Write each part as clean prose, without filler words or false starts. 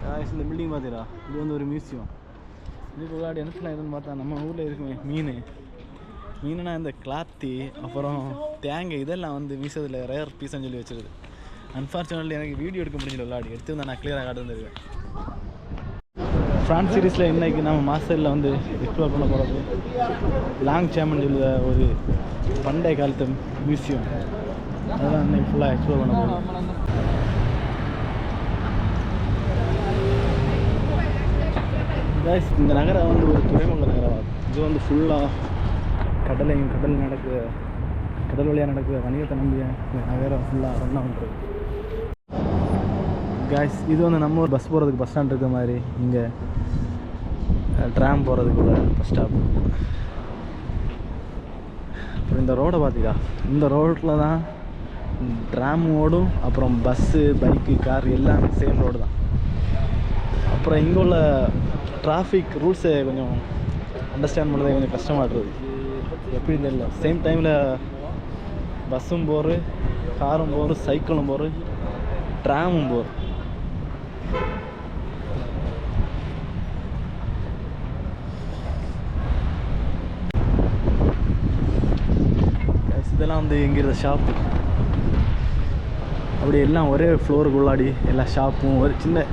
இந்த பில்டிங் பார்த்தீங்களா, இது வந்து ஒரு மியூசியம். இதுக்கு விளையாடி இடத்துல எதுன்னு பார்த்தா நம்ம ஊரில் இருக்குமே மீனுனா இந்த கிளாத்தி அப்புறம் தேங்காய் இதெல்லாம் வந்து மியூசியத்தில் ரேர் பீஸ்ன்னு சொல்லி வச்சுருது. அன்ஃபார்ச்சுனேட்லி எனக்கு வீடியோ எடுக்க முடிஞ்சல, விளையாடி எடுத்து நான் கிளியராக காட்டுந்துருக்கேன். ஃப்ரான்ஸ் சீரீஸில் இன்றைக்கி நம்ம மாஸ்டரில் வந்து எக்ஸ்ப்ளோர் பண்ண போகிறது லாங் சேமன் சொல்லுற ஒரு பண்டைய காலத்து மியூசியம். அதெல்லாம் இன்றைக்கி ஃபுல்லாக எக்ஸ்ப்ளோர் பண்ண போகிறோம். கைஸ், இந்த நகரம் வந்து ஒரு துறைமுக நகரம். இது வந்து ஃபுல்லாக கடல் வழியாக நடக்கிற வணிகத்தை நம்பிய இந்த நகரம் ஃபுல்லாக ரன் பண்ணுறது. கைஸ், இது வந்து நம்ம ஒரு பஸ் போகிறதுக்கு பஸ் ஸ்டாண்ட் இருக்கிற மாதிரி, இங்கே ட்ராம் போகிறதுக்குள்ள பஸ் ஸ்டாப். அப்புறம் இந்த ரோடை பார்த்தீங்களா, இந்த ரோட்டில் தான் ட்ராம் ஓடும், அப்புறம் பஸ்ஸு பைக்கு கார் எல்லாமே சேம் ரோடு தான். அப்புறம் இங்கே உள்ள டிராஃபிக் ரூல்ஸை கொஞ்சம் அண்டர்ஸ்டாண்ட் பண்ணுறது கொஞ்சம் கஷ்டமாட்டுறது. எப்படின்னு தெரியல. சேம் டைமில் பஸ்ஸும் போகிற, காரும் போகிற, சைக்கிளும் போகிற, ட்ராமும் போகிற. இதெல்லாம் வந்து இங்கே இருந்த ஷாப்பு. அப்படி எல்லாம் ஒரே ஃப்ளோருக்குள்ளாடி எல்லா ஷாப்பும், ஒரு சின்ன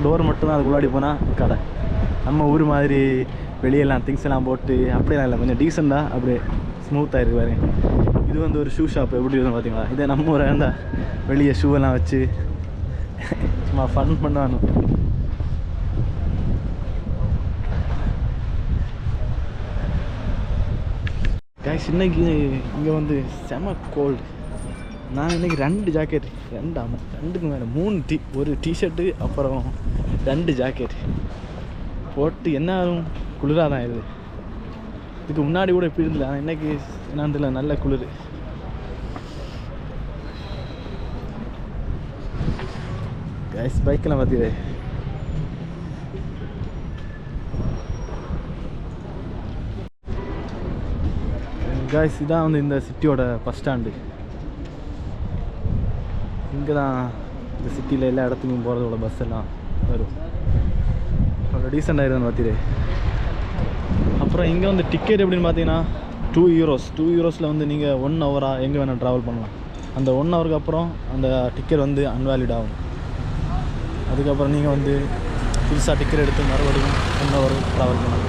டோர் மட்டும்தான் அதுக்குள்ளாடி போனால் கடை. நம்ம ஊர் மாதிரி வெளியெல்லாம் திங்ஸ் எல்லாம் போட்டு அப்படியெல்லாம் இல்லை, கொஞ்சம் டீசெண்டாக அப்படியே ஸ்மூத்தாக இருக்குது பாருங்க. இது வந்து ஒரு ஷூ ஷாப். எப்படி இருக்குன்னு பார்த்தீங்களா? இதே நம்ம ஊராக இருந்தால் வெளியே ஷூவெல்லாம் வச்சு சும்மா ஃபன் பண்ணுவானு. கைஸ், இன்னைக்கு இங்கே வந்து செம கோல்டு. நான் இன்றைக்கி 2 ஜாக்கெட், 2க்கு மேலே 3 ஒரு டிஷர்ட்டு அப்புறம் 2 ஜாக்கெட் போட்டு என்ன ஆகும், குளிராக தான் இது. இதுக்கு முன்னாடி கூட இப்படி இருந்தில்ல, ஆனால் இன்றைக்கி என்னன்னு தெரியல, நல்ல குளிர். கைஸ், பைக்கெல்லாம் பார்த்தியே. கைஸ், இதான் வந்து இந்த சிட்டியோட பஸ் ஸ்டாண்டு. இங்கே தான் இந்த சிட்டியில் எல்லா இடத்துக்கும் போகிறதோட பஸ் எல்லாம் வரும். அவ்வளோ டீசெண்டாக இருக்குதுன்னு பார்த்தியே. அப்புறம் இங்கே வந்து டிக்கெட் எப்படின்னு பார்த்தீங்கன்னா 2 யூரோஸ். 2 யூரோஸில் வந்து நீங்கள் 1 ஹவராக எங்கே வேணால் ட்ராவல் பண்ணலாம். அந்த 1 ஹவருக்கு அப்புறம் அந்த டிக்கெட் வந்து அன்வேலிட் ஆகும். அதுக்கப்புறம் நீங்கள் வந்து புதுசாக டிக்கெட் எடுத்து மறுபடியும் 1 ஹவர் ட்ராவல் பண்ணலாம்.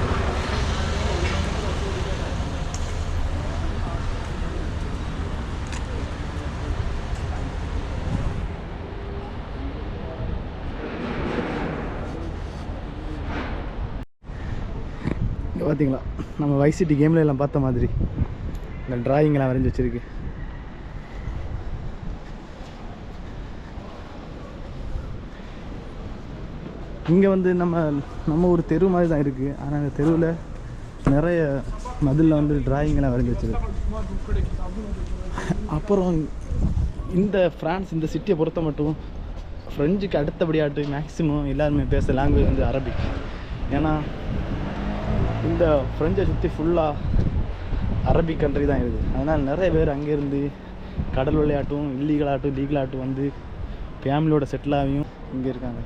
பார்த்தீங்களா, நம்ம வைஸ் சிட்டி கேமில் எல்லாம் பார்த்த மாதிரி இந்த டிராயிங்லாம் வரைஞ்சி வச்சுருக்கு. இங்கே வந்து நம்ம ஒரு தெரு மாதிரி தான் இருக்குது. ஆனால் அந்த தெருவில் நிறைய மதிலில் வந்து டிராயிங்கெல்லாம் வரைஞ்சி வச்சுருக்கு. அப்புறம் இந்த ஃப்ரான்ஸ் இந்த சிட்டியை பொறுத்த மட்டும் ஃப்ரெஞ்சுக்கு அடுத்தபடியாட்டு மேக்ஸிமம் எல்லாருமே பேச லாங்குவேஜ் வந்து அரபிக். ஏன்னா இந்த ஃப்ரெஞ்சை சுற்றி ஃபுல்லாக அரபிக் கண்ட்ரி தான் இருக்குது. அதனால் நிறைய பேர் அங்கேருந்து கடல் விளையாட்டும் லீகலாட்டும் வந்து ஃபேமிலியோட செட்டில் ஆகியும் இங்கே இருக்காங்க.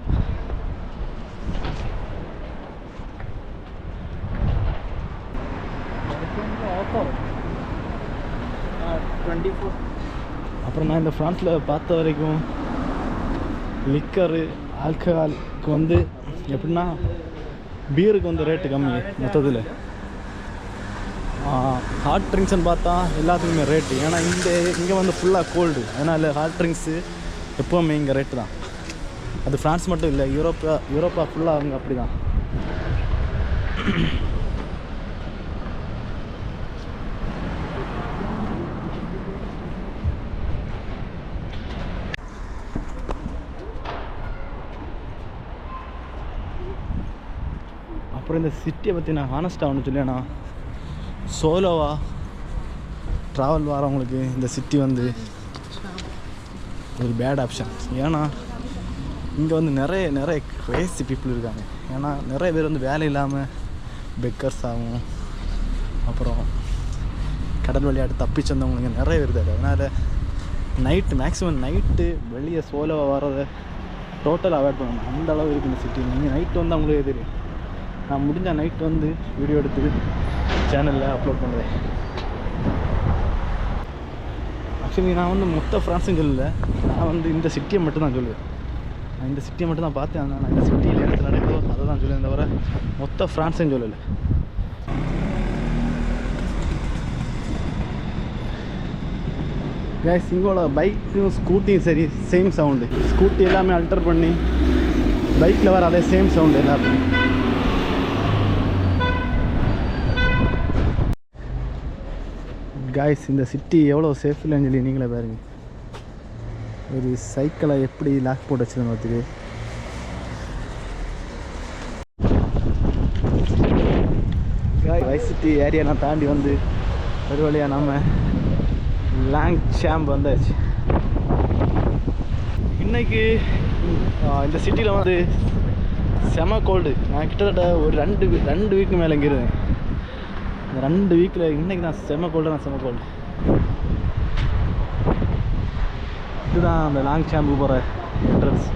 அப்புறம் நான் இந்த ஃப்ரான்ஸில் பார்த்த வரைக்கும் லிக்கரு ஆல்கஹாலுக்கு வந்து எப்படின்னா பீருக்கு வந்து ரேட்டு கம்மி மொத்தத்தில். ஹாட் ட்ரிங்க்ஸ்ன்னு பார்த்தா எல்லாத்துக்குமே ரேட்டு. ஏன்னா இங்கே வந்து ஃபுல்லாக கோல்டு, அதனால் ஹாட் ட்ரிங்க்ஸு எப்போவுமே இங்கே ரேட்டு தான். அது ஃப்ரான்ஸ் மட்டும் இல்லை, யூரோப்பா ஃபுல்லாக அவங்க அப்படி தான். அப்புறம் இந்த சிட்டியை பற்றி நான் ஹானஸ்ட்டாக ஒன்று சொல்லியேன்னா, சோலோவாக ட்ராவல் வரவங்களுக்கு இந்த சிட்டி வந்து ஒரு பேட் ஆப்ஷன். ஏன்னா இங்கே வந்து நிறைய கிரேசி பீப்புள் இருக்காங்க. ஏன்னா நிறைய பேர் வந்து வேலை இல்லாமல் பெக்கர்ஸ் ஆகும், அப்புறம் கடல் விளையாட்டு தப்பிச்சு வந்தவங்களுக்கு நிறைய பேர் இருக்காங்க. அதனால் மேக்ஸிமம் நைட்டு வெளியே சோலோவாக வர்றதை டோட்டல் அவாய்ட் பண்ணணும். அந்த அளவு இருக்குது இந்த சிட்டி. நீங்கள் நைட்டு வந்து அவங்களுக்கு தெரியும். நான் முடிஞ்ச நைட்டு வந்து வீடியோ எடுத்து சேனலில் அப்லோட் பண்ணுவேன். ஆக்சுவலி நான் வந்து மொத்த ஃப்ரான்ஸும் சொல்லலை, நான் வந்து இந்த சிட்டியை மட்டும் தான் சொல்லுவேன். நான் இந்த சிட்டியை மட்டும் தான் பார்த்தேன். நான் இந்த சிட்டியில் இடத்துல நடக்குதோ அதை தான் சொல்லுவேன், தவிர மொத்த ஃப்ரான்ஸையும் சொல்லலை. கைஸ், இங்கோட பைக்கும் ஸ்கூட்டியும் சரி சேம் சவுண்டு. ஸ்கூட்டி எல்லாமே அல்டர் பண்ணி பைக்கில் வர அதே சேம் சவுண்டு எல்லாத்துக்கும். கைஸ், இந்த சிட்டி எவ்வளோ சேஃப் இல்லைன்னு சொல்லி நீங்களே பாருங்க. ஒரு சைக்கிளை எப்படி லாக் போட்டு வச்சுருந்தேன் பார்த்துக்கு. வைஸ் சிட்டி ஏரியா நான் தாண்டி வந்து ஒரு வழியாக நம்ம லாங்சாம் வந்தாச்சு. இன்றைக்கி இந்த சிட்டியில் வந்து செம கோல்டு. நான் கிட்டத்தட்ட ஒரு ரெண்டு வீக்கு மேலே இங்கே இருந்தேன். இந்த 2 வீக்கில் இன்றைக்கி நான் செம கோல்டு. இதுதான் அந்த லாங்சாம்பு போகிற என்ட்ரன்ஸ்.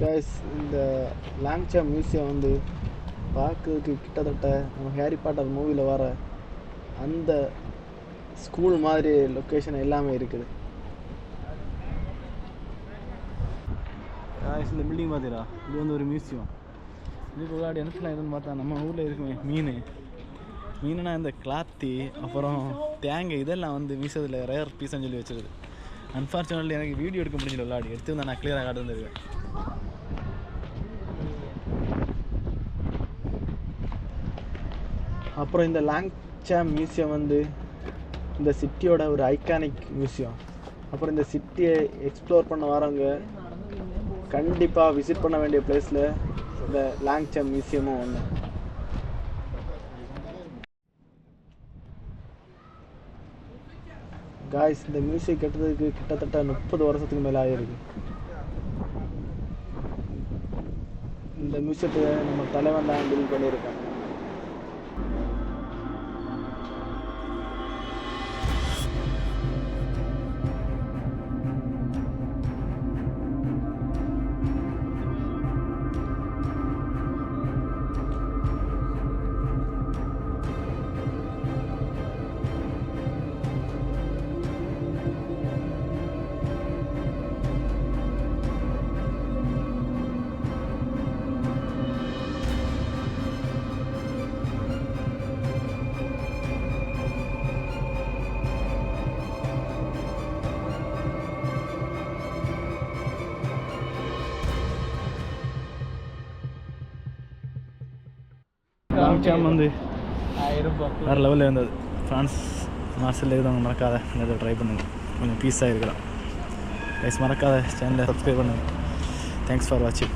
கைஸ், இந்த லாங்சாம் மியூசியம் வந்து பார்க்கறதுக்கு கிட்டத்தட்ட நம்ம ஹாரி பாட்டர் மூவியில் வர அந்த ஸ்கூல் மாதிரி லொக்கேஷன் எல்லாமே இருக்குது. கைஸ், இந்த பில்டிங் பார்த்தீங்களா, இது வந்து ஒரு மியூசியம். இதுக்கு விளையாடி இடத்துல எதுன்னு பார்த்தா நம்ம ஊரில் இருக்குமே மீனுனா இந்த கிளாத்தி அப்புறம் தேங்காய் இதெல்லாம் வந்து மியூசியத்தில் ரேர் பீஸ்ன்னு சொல்லி வச்சுருது. அன்ஃபார்ச்சுனேட்லி எனக்கு வீடியோ எடுக்க முடிஞ்சல, விளையாடி எடுத்து வந்து நான் கிளியராக காட்டுந்துருவேன். அப்புறம் இந்த லாங்சாம் மியூசியம் வந்து இந்த சிட்டியோட ஒரு ஐகானிக் மியூசியம். அப்புறம் இந்த சிட்டியை எக்ஸ்ப்ளோர் பண்ண வரவங்க கண்டிப்பாக விசிட் பண்ண வேண்டிய பிளேஸில் இந்த லாங்சாம் மியூசியமும் ஒன்று. காய்ஸ், இந்த மியூசியம் கட்டுறதுக்கு கிட்டத்தட்ட 30 வருஷத்துக்கு மேலே ஆகிருக்கு. இந்த மியூசியத்தை நம்ம தலைவன் தான் பில்ட் பண்ணியிருக்காங்க. லாங்சாம் வந்து வேறு லெவலில் இருந்தது. ஃப்ரான்ஸ் மார்சலில் இருந்தவங்க மறக்காத இதை ட்ரை பண்ணுங்கள், கொஞ்சம் பீஸாக இருக்கலாம். கைஸ், மறக்காத சேனலை சப்ஸ்கிரைப் பண்ணுங்கள். தேங்க்ஸ் ஃபார் வாட்சிங்.